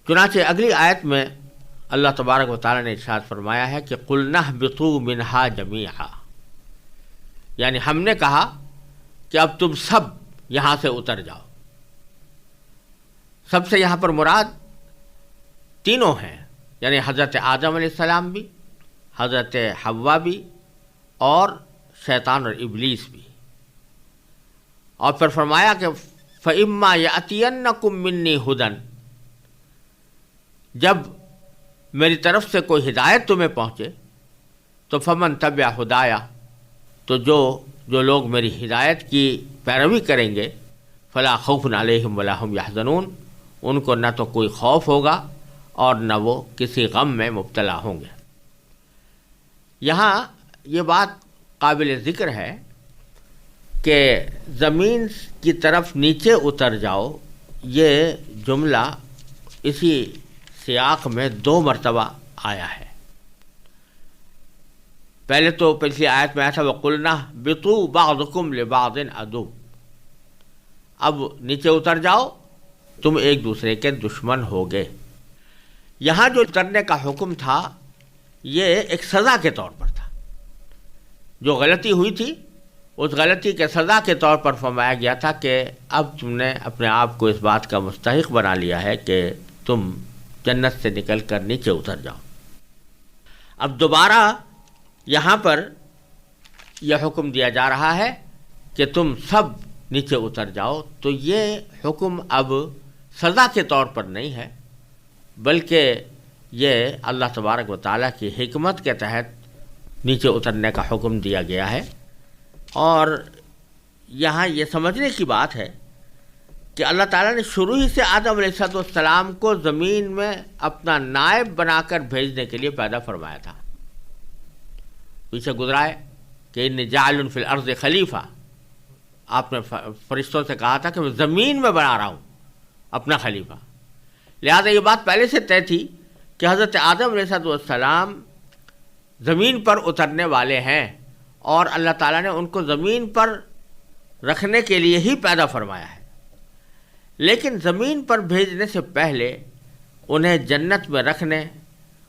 چنانچہ اگلی آیت میں اللہ تبارک و تعالیٰ نے ارشاد فرمایا ہے کہ قُلْنَا اهْبِطُوا مِنْهَا جَمِيعًا، یعنی ہم نے کہا کہ اب تم سب یہاں سے اتر جاؤ۔ سب سے یہاں پر مراد تینوں ہیں، یعنی حضرت آدم علیہ السلام بھی، حضرت حوا بھی، اور شیطان اور ابلیس بھی۔ اور پھر فرمایا کہ فَإِمَّا يَأْتِيَنَّكُم مِّنِّي هُدًى، جب میری طرف سے کوئی ہدایت تمہیں پہنچے تو فمن تبع ہدایا، تو جو لوگ میری ہدایت کی پیروی کریں گے فلا خوف علیہم ولا هم یحزنون، ان کو نہ تو کوئی خوف ہوگا اور نہ وہ کسی غم میں مبتلا ہوں گے۔ یہاں یہ بات قابل ذکر ہے کہ زمین کی طرف نیچے اتر جاؤ، یہ جملہ اسی سیاق میں 2 مرتبہ آیا ہے۔ پہلے تو پچھلی آیت میں آیا تھا وَقُلْنَا اهْبِطُوا بَعْضُكُمْ لِبَعْضٍ عَدُوٌّ، اب نیچے اتر جاؤ، تم ایک دوسرے کے دشمن ہوگے۔ یہاں جو اترنے کا حکم تھا یہ ایک سزا کے طور پر تھا، جو غلطی ہوئی تھی اس غلطی کے سزا کے طور پر فرمایا گیا تھا کہ اب تم نے اپنے آپ کو اس بات کا مستحق بنا لیا ہے کہ تم جنت سے نکل کر نیچے اتر جاؤ۔ اب دوبارہ یہاں پر یہ حکم دیا جا رہا ہے کہ تم سب نیچے اتر جاؤ، تو یہ حکم اب سزا کے طور پر نہیں ہے، بلکہ یہ اللہ تبارک و تعالیٰ کی حکمت کے تحت نیچے اترنے کا حکم دیا گیا ہے۔ اور یہاں یہ سمجھنے کی بات ہے کہ اللہ تعالیٰ نے شروع ہی سے آدم علیہ السلام کو زمین میں اپنا نائب بنا کر بھیجنے کے لیے پیدا فرمایا تھا۔ پیچھے گزرا ہے کہ انی جاعل فی الارض خلیفہ، آپ نے فرشتوں سے کہا تھا کہ میں زمین میں بنا رہا ہوں اپنا خلیفہ، لہذا یہ بات پہلے سے طے تھی کہ حضرت آدم علیہ السلام زمین پر اترنے والے ہیں، اور اللہ تعالیٰ نے ان کو زمین پر رکھنے کے لیے ہی پیدا فرمایا ہے۔ لیکن زمین پر بھیجنے سے پہلے انہیں جنت میں رکھنے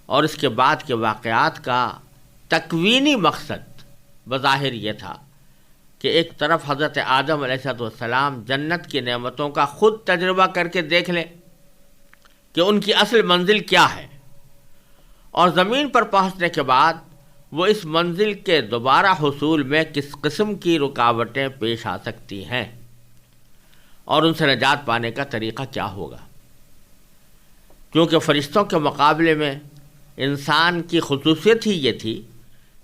اور اس کے بعد کے واقعات کا تکوینی مقصد بظاہر یہ تھا کہ ایک طرف حضرت آدم علیہ السلام جنت کی نعمتوں کا خود تجربہ کر کے دیکھ لیں کہ ان کی اصل منزل کیا ہے، اور زمین پر پہنچنے کے بعد وہ اس منزل کے دوبارہ حصول میں کس قسم کی رکاوٹیں پیش آ سکتی ہیں اور ان سے نجات پانے کا طریقہ کیا ہوگا۔ کیونکہ فرشتوں کے مقابلے میں انسان کی خصوصیت ہی یہ تھی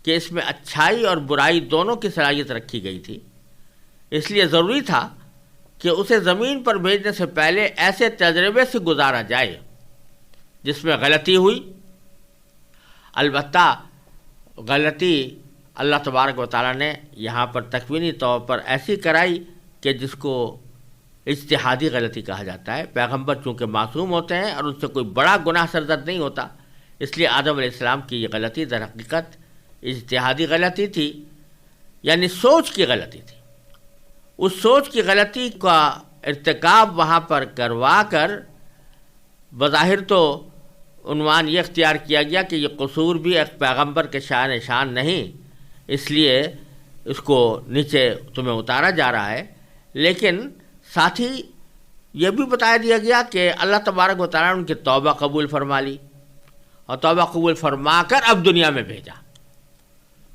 کہ اس میں اچھائی اور برائی دونوں کی صلاحیت رکھی گئی تھی، اس لیے ضروری تھا کہ اسے زمین پر بھیجنے سے پہلے ایسے تجربے سے گزارا جائے جس میں غلطی ہوئی۔ البتہ غلطی اللہ تبارک و تعالیٰ نے یہاں پر تکوینی طور پر ایسی کرائی کہ جس کو اجتہادی غلطی کہا جاتا ہے۔ پیغمبر چونکہ معصوم ہوتے ہیں اور ان سے کوئی بڑا گناہ سرزد نہیں ہوتا، اس لیے آدم علیہ السلام کی یہ غلطی در حقیقت اجتہادی غلطی تھی، یعنی سوچ کی غلطی تھی۔ اس سوچ کی غلطی کا ارتکاب وہاں پر کروا کر بظاہر تو عنوان یہ اختیار کیا گیا کہ یہ قصور بھی ایک پیغمبر کے شان نہیں، اس لیے اس کو نیچے تمہیں اتارا جا رہا ہے، لیکن ساتھ ہی یہ بھی بتایا دیا گیا کہ اللہ تبارک و تعالیٰ نے ان کی توبہ قبول فرما لی، اور توبہ قبول فرما کر اب دنیا میں بھیجا۔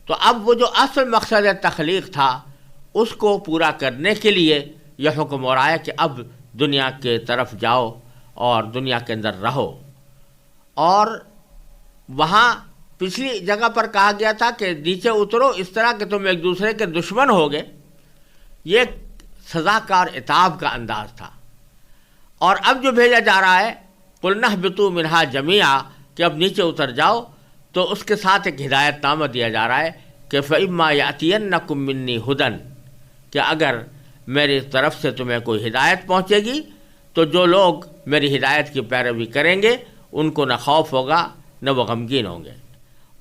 تو اب وہ جو اصل مقصد تخلیق تھا اس کو پورا کرنے کے لیے یہ حکم ہو رہا ہے کہ اب دنیا کے طرف جاؤ اور دنیا کے اندر رہو۔ اور وہاں پچھلی جگہ پر کہا گیا تھا کہ نیچے اترو اس طرح کہ تم ایک دوسرے کے دشمن ہوگے، یہ سزا کا اور عتاب کا انداز تھا۔ اور اب جو بھیجا جا رہا ہے قُلْنَا اهْبِطُوا مِنْهَا جَمِيعًا، کہ اب نیچے اتر جاؤ، تو اس کے ساتھ ایک ہدایت نامہ دیا جا رہا ہے کہ فَإِمَّا يَأْتِيَنَّكُم مِّنِّي هُدًى، کہ اگر میری طرف سے تمہیں کوئی ہدایت پہنچے گی تو جو لوگ میری ہدایت کی پیروی کریں گے ان کو نہ خوف ہوگا نہ وہ غمگین ہوں گے۔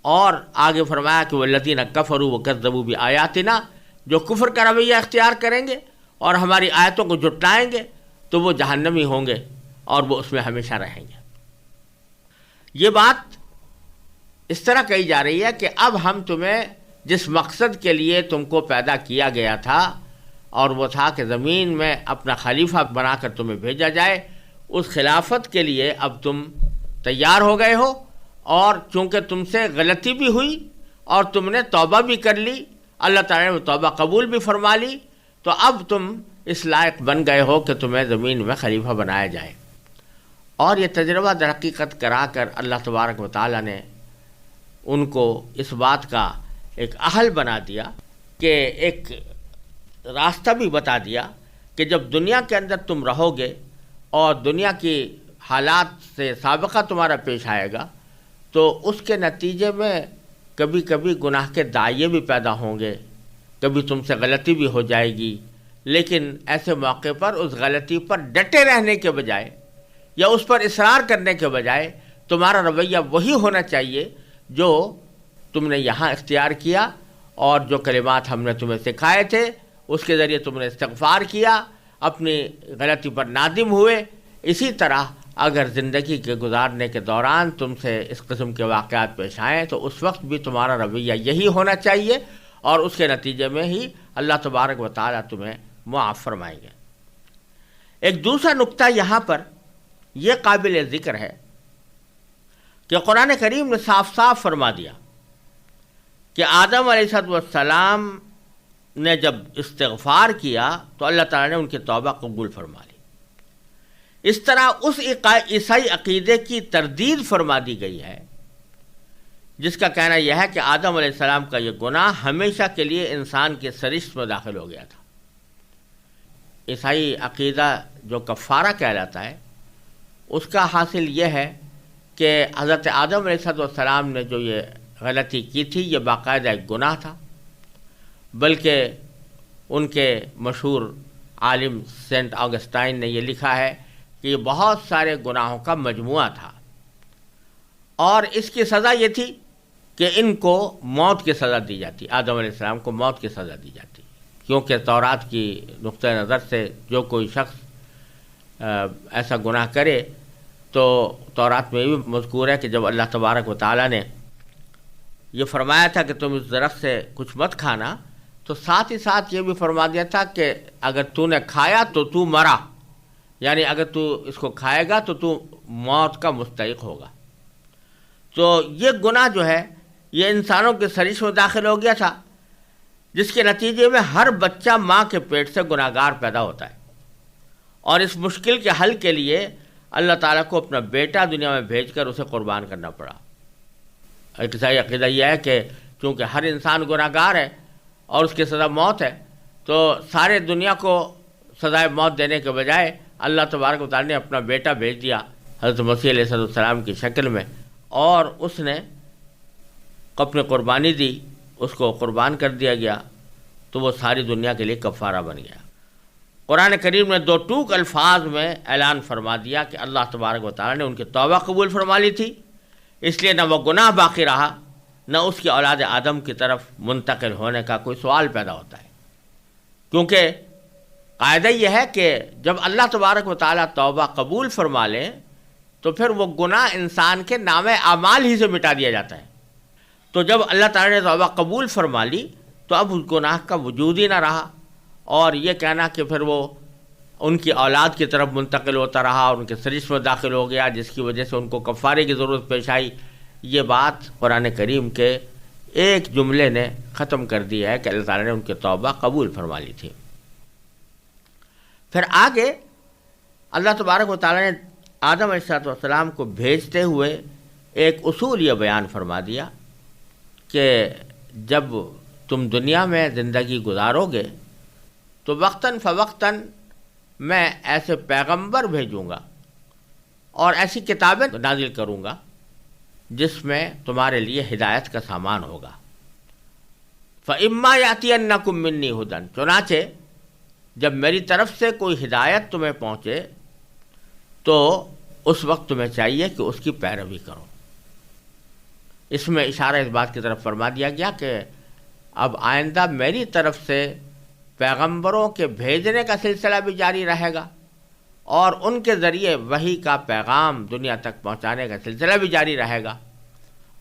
اور آگے فرمایا کہ وَالَّذِينَ كَفَرُوا وَكَذَّبُوا بِآيَاتِنَا، جو کفر کا رویہ اختیار کریں گے اور ہماری آیتوں کو جھٹلائیں گے تو وہ جہنمی ہوں گے اور وہ اس میں ہمیشہ رہیں گے۔ یہ بات اس طرح کہی جا رہی ہے کہ اب ہم تمہیں جس مقصد کے لیے تم کو پیدا کیا گیا تھا، اور وہ تھا کہ زمین میں اپنا خلیفہ بنا کر تمہیں بھیجا جائے، اس خلافت کے لیے اب تم تیار ہو گئے ہو، اور چونکہ تم سے غلطی بھی ہوئی اور تم نے توبہ بھی کر لی، اللہ تعالیٰ نے توبہ قبول بھی فرما لی، تو اب تم اس لائق بن گئے ہو کہ تمہیں زمین میں خلیفہ بنایا جائے۔ اور یہ تجربہ در حقیقت کرا کر اللہ تبارک و تعالیٰ نے ان کو اس بات کا ایک اہل بنا دیا کہ ایک راستہ بھی بتا دیا کہ جب دنیا کے اندر تم رہو گے اور دنیا کی حالات سے سابقہ تمہارا پیش آئے گا، تو اس کے نتیجے میں کبھی کبھی گناہ کے دائیں بھی پیدا ہوں گے، کبھی تم سے غلطی بھی ہو جائے گی، لیکن ایسے موقع پر اس غلطی پر ڈٹے رہنے کے بجائے یا اس پر اصرار کرنے کے بجائے تمہارا رویہ وہی ہونا چاہیے جو تم نے یہاں اختیار کیا، اور جو کلمات ہم نے تمہیں سکھائے تھے اس کے ذریعے تم نے استغفار کیا، اپنی غلطی پر نادم ہوئے۔ اسی طرح اگر زندگی کے گزارنے کے دوران تم سے اس قسم کے واقعات پیش آئیں تو اس وقت بھی تمہارا رویہ یہی ہونا چاہیے، اور اس کے نتیجے میں ہی اللہ تبارک و تعالیٰ تمہیں معاف فرمائیں گے۔ ایک دوسرا نقطہ یہاں پر یہ قابل ذکر ہے کہ قرآن کریم نے صاف صاف فرما دیا کہ آدم علیہ السلام نے جب استغفار کیا تو اللہ تعالیٰ نے ان کی توبہ قبول فرما لی۔ اس طرح اس عیسائی عقیدے کی تردید فرما دی گئی ہے جس کا کہنا یہ ہے کہ آدم علیہ السلام کا یہ گناہ ہمیشہ کے لیے انسان کے سرشت میں داخل ہو گیا تھا۔ عیسائی عقیدہ جو کفارہ کہلاتا ہے اس کا حاصل یہ ہے کہ حضرت آدم علیہ السلام نے جو یہ غلطی کی تھی یہ باقاعدہ ایک گناہ تھا، بلکہ ان کے مشہور عالم سینٹ آگسٹائن نے یہ لکھا ہے کہ یہ بہت سارے گناہوں کا مجموعہ تھا، اور اس کی سزا یہ تھی کہ ان کو موت کی سزا دی جاتی، آدم علیہ السلام کو موت کی سزا دی جاتی، کیونکہ تورات کی نقطۂ نظر سے جو کوئی شخص ایسا گناہ کرے تو تورات میں بھی مذکور ہے کہ جب اللہ تبارک و تعالیٰ نے یہ فرمایا تھا کہ تم اس درخت سے کچھ مت کھانا، تو ساتھ ہی ساتھ یہ بھی فرما دیا تھا کہ اگر تو نے کھایا تو تو مرا، یعنی اگر تو اس کو کھائے گا تو تو موت کا مستحق ہوگا۔ تو یہ گناہ جو ہے یہ انسانوں کے سرشت میں داخل ہو گیا تھا، جس کے نتیجے میں ہر بچہ ماں کے پیٹ سے گناہگار پیدا ہوتا ہے، اور اس مشکل کے حل کے لیے اللہ تعالیٰ کو اپنا بیٹا دنیا میں بھیج کر اسے قربان کرنا پڑا۔ ایک عیسائی عقیدہ یہ ہے کہ چونکہ ہر انسان گناہگار ہے اور اس کی سزا موت ہے، تو سارے دنیا کو سزائے موت دینے کے بجائے اللہ تبارک و تعالیٰ نے اپنا بیٹا بھیج دیا حضرت مسیح علیہ السلام کی شکل میں، اور اس نے اپنی قربانی دی، اس کو قربان کر دیا گیا، تو وہ ساری دنیا کے لیے کفارہ بن گیا۔ قرآن کریم نے دو ٹوک الفاظ میں اعلان فرما دیا کہ اللہ تبارک و تعالیٰ نے ان کی توبہ قبول فرما لی تھی، اس لیے نہ وہ گناہ باقی رہا، نہ اس کی اولاد آدم کی طرف منتقل ہونے کا کوئی سوال پیدا ہوتا ہے، کیونکہ قاعدہ یہ ہے کہ جب اللہ تبارک و تعالیٰ توبہ قبول فرما لے تو پھر وہ گناہ انسان کے نام اعمال ہی سے مٹا دیا جاتا ہے۔ تو جب اللہ تعالیٰ نے توبہ قبول فرما لی تو اب اس گناہ کا وجود ہی نہ رہا، اور یہ کہنا کہ پھر وہ ان کی اولاد کی طرف منتقل ہوتا رہا، ان کے سرشت میں داخل ہو گیا، جس کی وجہ سے ان کو کفارے کی ضرورت پیش آئی، یہ بات قرآن کریم کے ایک جملے نے ختم کر دیا ہے کہ اللہ تعالیٰ نے ان کی توبہ قبول فرما لی تھی۔ پھر آگے اللہ تبارک و تعالیٰ نے آدم علیہ السلام کو بھیجتے ہوئے ایک اصول یہ بیان فرما دیا کہ جب تم دنیا میں زندگی گزارو گے تو وقتاً فوقتاً میں ایسے پیغمبر بھیجوں گا اور ایسی کتابیں نازل کروں گا جس میں تمہارے لیے ہدایت کا سامان ہوگا۔ فَإِمَّا يَأْتِيَنَّكُم مِّنِّي هُدًى، چنانچہ جب میری طرف سے کوئی ہدایت تمہیں پہنچے تو اس وقت تمہیں چاہیے کہ اس کی پیروی کرو۔ اس میں اشارہ اس بات کی طرف فرما دیا گیا کہ اب آئندہ میری طرف سے پیغمبروں کے بھیجنے کا سلسلہ بھی جاری رہے گا، اور ان کے ذریعے وحی کا پیغام دنیا تک پہنچانے کا سلسلہ بھی جاری رہے گا،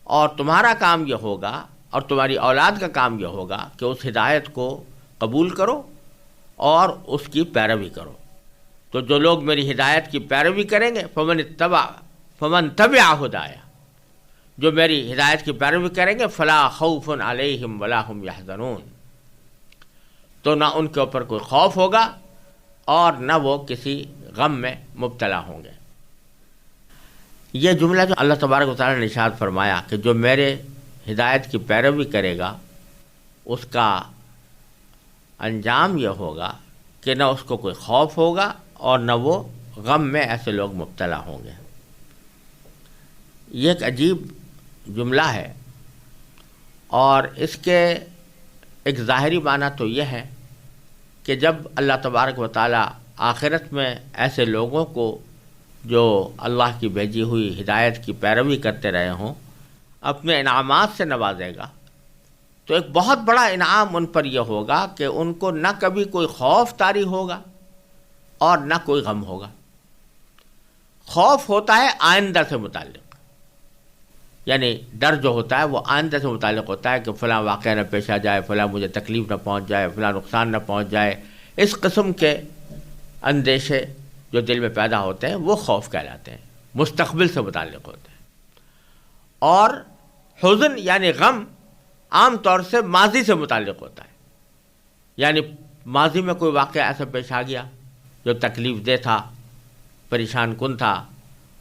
اور تمہارا کام یہ ہوگا اور تمہاری اولاد کا کام یہ ہوگا کہ اس ہدایت کو قبول کرو اور اس کی پیروی کرو۔ تو جو لوگ میری ہدایت کی پیروی کریں گے فمن تبع ہدایا، جو میری ہدایت کی پیروی کریں گے فلا خوف علیہم ولا هم یحزنون، تو نہ ان کے اوپر کوئی خوف ہوگا اور نہ وہ کسی غم میں مبتلا ہوں گے۔ یہ جملہ جو اللہ تبارک و تعالیٰ نے ارشاد فرمایا کہ جو میرے ہدایت کی پیروی کرے گا اس کا انجام یہ ہوگا کہ نہ اس کو کوئی خوف ہوگا اور نہ وہ غم میں ایسے لوگ مبتلا ہوں گے۔ یہ ایک عجیب جملہ ہے، اور اس کے ایک ظاہری معنی تو یہ ہے کہ جب اللہ تبارک و تعالیٰ آخرت میں ایسے لوگوں کو جو اللہ کی بھیجی ہوئی ہدایت کی پیروی کرتے رہے ہوں اپنے انعامات سے نوازے گا، تو ایک بہت بڑا انعام ان پر یہ ہوگا کہ ان کو نہ کبھی کوئی خوف طاری ہوگا اور نہ کوئی غم ہوگا۔ خوف ہوتا ہے آئندہ سے متعلق، یعنی ڈر جو ہوتا ہے وہ آئندہ سے متعلق ہوتا ہے کہ فلاں واقعہ نہ پیش آ جائے، فلاں مجھے تکلیف نہ پہنچ جائے، فلاں نقصان نہ پہنچ جائے۔ اس قسم کے اندیشے جو دل میں پیدا ہوتے ہیں وہ خوف کہلاتے ہیں، مستقبل سے متعلق ہوتے ہیں۔ اور حزن یعنی غم عام طور سے ماضی سے متعلق ہوتا ہے، یعنی ماضی میں کوئی واقعہ ایسا پیش آ گیا جو تکلیف دہ تھا، پریشان کن تھا،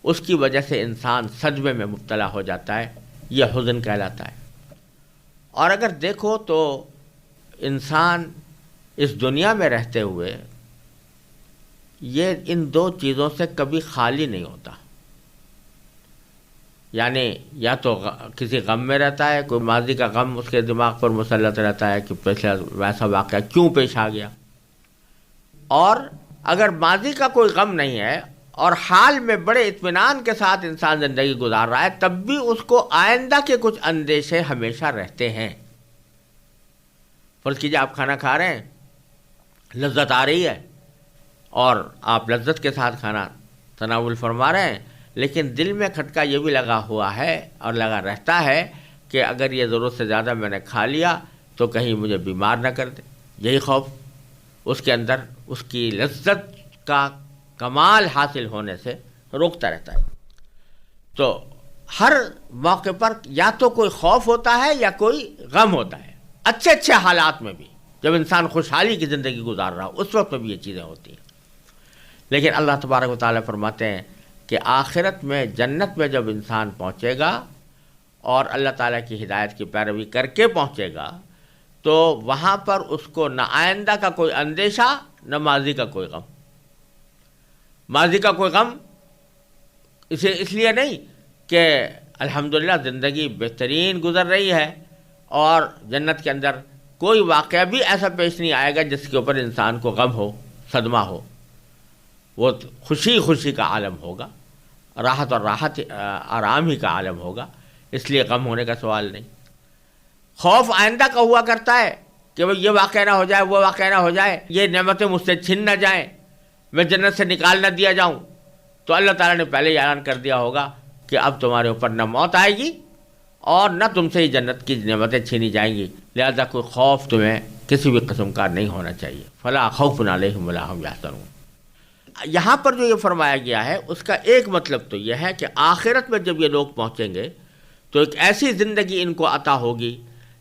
اس کی وجہ سے انسان صدمے میں مبتلا ہو جاتا ہے، یہ حزن کہلاتا ہے۔ اور اگر دیکھو تو انسان اس دنیا میں رہتے ہوئے یہ ان دو چیزوں سے کبھی خالی نہیں ہوتا، یعنی یا تو کسی غم میں رہتا ہے، کوئی ماضی کا غم اس کے دماغ پر مسلط رہتا ہے کہ پچھلا ویسا واقعہ کیوں پیش آ گیا، اور اگر ماضی کا کوئی غم نہیں ہے اور حال میں بڑے اطمینان کے ساتھ انسان زندگی گزار رہا ہے، تب بھی اس کو آئندہ کے کچھ اندیشے ہمیشہ رہتے ہیں۔ فرض کیجیے آپ کھانا کھا رہے ہیں، لذت آ رہی ہے اور آپ لذت کے ساتھ کھانا تناول فرما رہے ہیں، لیکن دل میں کھٹکا یہ بھی لگا ہوا ہے اور لگا رہتا ہے کہ اگر یہ ضرورت سے زیادہ میں نے کھا لیا تو کہیں مجھے بیمار نہ کر دے۔ یہی خوف اس کے اندر اس کی لذت کا کمال حاصل ہونے سے روکتا رہتا ہے۔ تو ہر موقع پر یا تو کوئی خوف ہوتا ہے یا کوئی غم ہوتا ہے، اچھے اچھے حالات میں بھی، جب انسان خوشحالی کی زندگی گزار رہا ہو اس وقت میں بھی یہ چیزیں ہوتی ہیں۔ لیکن اللہ تبارک و تعالیٰ فرماتے ہیں کہ آخرت میں جنت میں جب انسان پہنچے گا اور اللہ تعالیٰ کی ہدایت کی پیروی کر کے پہنچے گا تو وہاں پر اس کو نہ آئندہ کا کوئی اندیشہ نہ ماضی کا کوئی غم۔ ماضی کا کوئی غم اس لیے نہیں کہ الحمدللہ زندگی بہترین گزر رہی ہے اور جنت کے اندر کوئی واقعہ بھی ایسا پیش نہیں آئے گا جس کے اوپر انسان کو غم ہو، صدمہ ہو، وہ خوشی خوشی کا عالم ہوگا، راحت اور آرام ہی کا عالم ہوگا، اس لیے غم ہونے کا سوال نہیں۔ خوف آئندہ کا ہوا کرتا ہے کہ وہ یہ واقعہ نہ ہو جائے، وہ واقعہ نہ ہو جائے، یہ نعمتیں مجھ سے چھن نہ جائیں، میں جنت سے نکال نہ دیا جاؤں۔ تو اللہ تعالیٰ نے پہلے ہی اعلان کر دیا ہوگا کہ اب تمہارے اوپر نہ موت آئے گی اور نہ تم سے ہی جنت کی نعمتیں چھینی جائیں گی، لہذا کوئی خوف تمہیں کسی بھی قسم کا نہیں ہونا چاہیے۔ فلا خوف علیہم ولا هم یحزنون۔ یہاں پر جو یہ فرمایا گیا ہے اس کا ایک مطلب تو یہ ہے کہ آخرت میں جب یہ لوگ پہنچیں گے تو ایک ایسی زندگی ان کو عطا ہوگی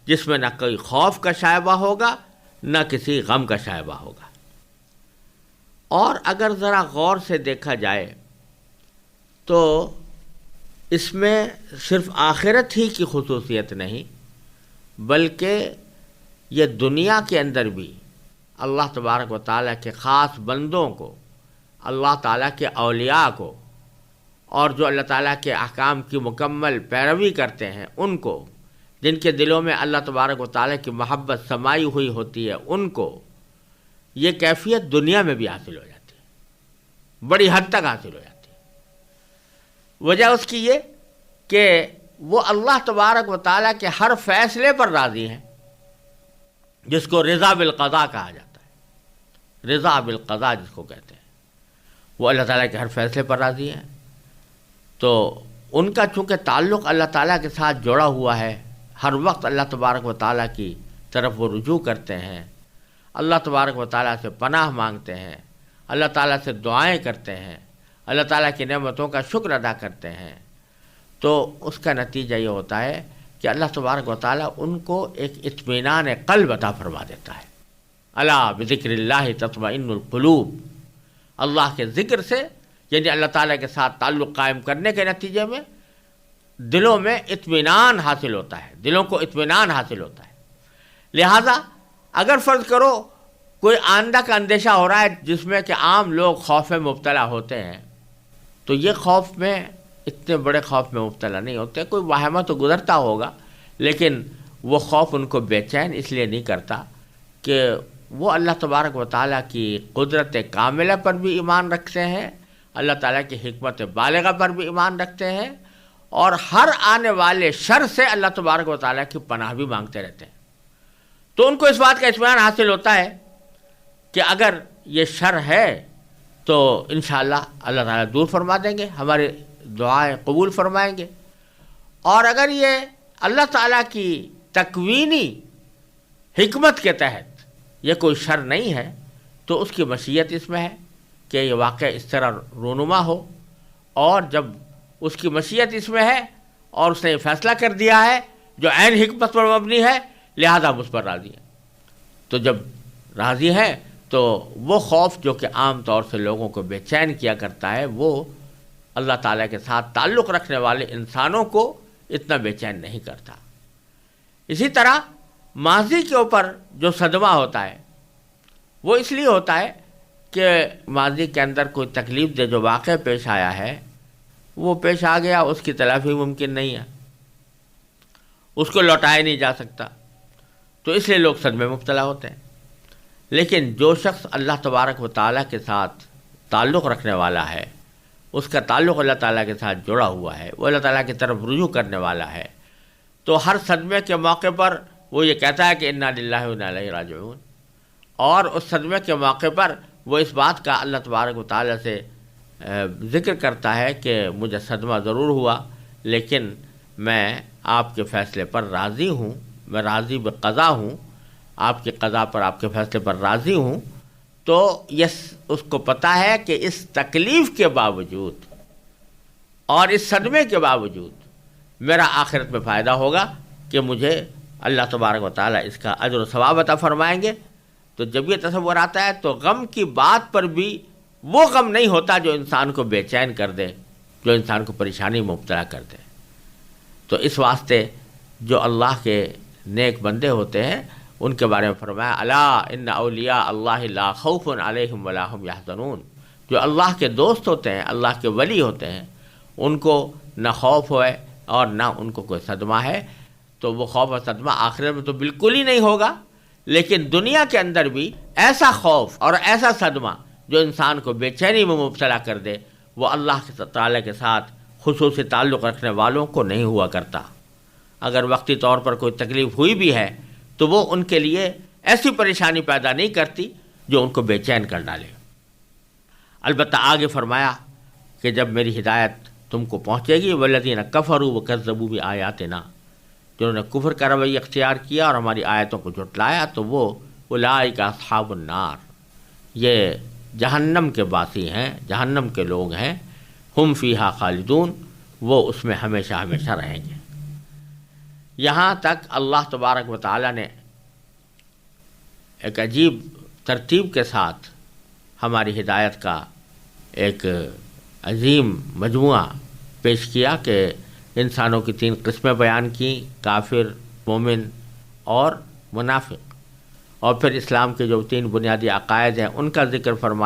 جس میں نہ کوئی خوف کا شائبہ ہوگا نہ کسی غم کا شائبہ ہوگا۔ اور اگر ذرا غور سے دیکھا جائے تو اس میں صرف آخرت ہی کی خصوصیت نہیں بلکہ یہ دنیا کے اندر بھی اللہ تبارک و تعالیٰ کے خاص بندوں کو، اللہ تعالیٰ کے اولیاء کو، اور جو اللہ تعالیٰ کے احکام کی مکمل پیروی کرتے ہیں ان کو، جن کے دلوں میں اللہ تبارک و تعالیٰ کی محبت سمائی ہوئی ہوتی ہے، ان کو یہ کیفیت دنیا میں بھی حاصل ہو جاتی ہے، بڑی حد تک حاصل ہو جاتی ہے۔ وجہ اس کی یہ کہ وہ اللہ تبارک و تعالیٰ کے ہر فیصلے پر راضی ہیں، جس کو رضا بالقضاء کہا جاتا ہے، رضا بالقضاء جس کو کہتے ہیں۔ وہ اللہ تعالیٰ کے ہر فیصلے پر راضی ہیں، تو ان کا چونکہ تعلق اللہ تعالیٰ کے ساتھ جوڑا ہوا ہے، ہر وقت اللہ تبارک و تعالیٰ کی طرف وہ رجوع کرتے ہیں، اللہ تبارک و تعالیٰ سے پناہ مانگتے ہیں، اللہ تعالیٰ سے دعائیں کرتے ہیں، اللہ تعالیٰ کی نعمتوں کا شکر ادا کرتے ہیں، تو اس کا نتیجہ یہ ہوتا ہے کہ اللہ تبارک و تعالیٰ ان کو ایک اطمینان قلب عطا فرما دیتا ہے۔ الا بذکر اللہ تطمئن القلوب، اللہ کے ذکر سے یعنی اللہ تعالیٰ کے ساتھ تعلق قائم کرنے کے نتیجے میں دلوں میں اطمینان حاصل ہوتا ہے، دلوں کو اطمینان حاصل ہوتا ہے۔ لہٰذا اگر فرض کرو کوئی آئندہ کا اندیشہ ہو رہا ہے جس میں کہ عام لوگ خوف میں مبتلا ہوتے ہیں، تو یہ خوف میں اتنے بڑے خوف میں مبتلا نہیں ہوتے، کوئی واہمہ تو گزرتا ہوگا، لیکن وہ خوف ان کو بے چین اس لیے نہیں کرتا کہ وہ اللہ تبارک و تعالیٰ کی قدرت کاملہ پر بھی ایمان رکھتے ہیں، اللہ تعالیٰ کی حکمت بالغہ پر بھی ایمان رکھتے ہیں، اور ہر آنے والے شر سے اللہ تبارک و تعالیٰ کی پناہ بھی مانگتے رہتے ہیں۔ تو ان کو اس بات کا اطمینان حاصل ہوتا ہے کہ اگر یہ شر ہے تو انشاءاللہ اللہ تعالیٰ دور فرما دیں گے، ہماری دعائیں قبول فرمائیں گے، اور اگر یہ اللہ تعالیٰ کی تکوینی حکمت کے تحت یہ کوئی شر نہیں ہے تو اس کی مشیت اس میں ہے کہ یہ واقعہ اس طرح رونما ہو، اور جب اس کی مشیت اس میں ہے اور اس نے یہ فیصلہ کر دیا ہے جو عین حکمت پر مبنی ہے، لہذا ہم اس پر راضی ہیں۔ تو جب راضی ہیں تو وہ خوف جو کہ عام طور سے لوگوں کو بے چین کیا کرتا ہے، وہ اللہ تعالیٰ کے ساتھ تعلق رکھنے والے انسانوں کو اتنا بے چین نہیں کرتا۔ اسی طرح ماضی کے اوپر جو صدمہ ہوتا ہے وہ اس لیے ہوتا ہے کہ ماضی کے اندر کوئی تکلیف دہ جو واقعہ پیش آیا ہے وہ پیش آ گیا، اس کی تلافی ممکن نہیں ہے، اس کو لوٹایا نہیں جا سکتا، تو اس لیے لوگ صدمے مبتلا ہوتے ہیں۔ لیکن جو شخص اللہ تبارک و تعالیٰ کے ساتھ تعلق رکھنے والا ہے، اس کا تعلق اللہ تعالیٰ کے ساتھ جڑا ہوا ہے، وہ اللہ تعالیٰ کی طرف رجوع کرنے والا ہے، تو ہر صدمے کے موقع پر وہ یہ کہتا ہے کہ انا للہ و انا الیہ راجعون، اور اس صدمے کے موقع پر وہ اس بات کا اللہ تبارک و تعالیٰ سے ذکر کرتا ہے کہ مجھے صدمہ ضرور ہوا لیکن میں آپ کے فیصلے پر راضی ہوں، میں راضی بقضا ہوں، آپ کی قضا پر، آپ کے فیصلے پر راضی ہوں۔ تو اس کو پتہ ہے کہ اس تکلیف کے باوجود اور اس صدمے کے باوجود میرا آخرت میں فائدہ ہوگا کہ مجھے اللہ تبارک و تعالیٰ اس کا اجر و ثواب عطا فرمائیں گے۔ تو جب یہ تصور آتا ہے تو غم کی بات پر بھی وہ غم نہیں ہوتا جو انسان کو بے چین کر دے، جو انسان کو پریشانی میں مبتلا کر دے۔ تو اس واسطے جو اللہ کے نیک بندے ہوتے ہیں ان کے بارے میں فرمایا الا ان اولیاء اللہ لا خوف علیہم ولا هم یحزنون، جو اللہ کے دوست ہوتے ہیں، اللہ کے ولی ہوتے ہیں، ان کو نہ خوف ہے اور نہ ان کو کوئی صدمہ ہے۔ تو وہ خوف اور صدمہ آخرت میں تو بالکل ہی نہیں ہوگا، لیکن دنیا کے اندر بھی ایسا خوف اور ایسا صدمہ جو انسان کو بے چینی میں مبتلا کر دے وہ اللہ تعالیٰ کے ساتھ خصوصی تعلق رکھنے والوں کو نہیں ہوا کرتا۔ اگر وقتی طور پر کوئی تکلیف ہوئی بھی ہے تو وہ ان کے لیے ایسی پریشانی پیدا نہیں کرتی جو ان کو بے چین کر ڈالے۔ البتہ آگے فرمایا کہ جب میری ہدایت تم کو پہنچے گی والذین کفروا وکذبوا بآیاتنا، جنہوں نے کفر کا رویہ اختیار کیا اور ہماری آیتوں کو جھٹلایا، تو وہ اولئک اصحاب النار، یہ جہنم کے باسی ہیں، جہنم کے لوگ ہیں، ہم فیہا خالدون، وہ اس میں ہمیشہ ہمیشہ رہیں گے۔ یہاں تک اللہ تبارک و تعالیٰ نے ایک عجیب ترتیب کے ساتھ ہماری ہدایت کا ایک عظیم مجموعہ پیش کیا کہ انسانوں کی 3 قسمیں بیان کی، کافر، مومن اور منافق، اور پھر اسلام کے جو 3 بنیادی عقائد ہیں ان کا ذکر فرمایا۔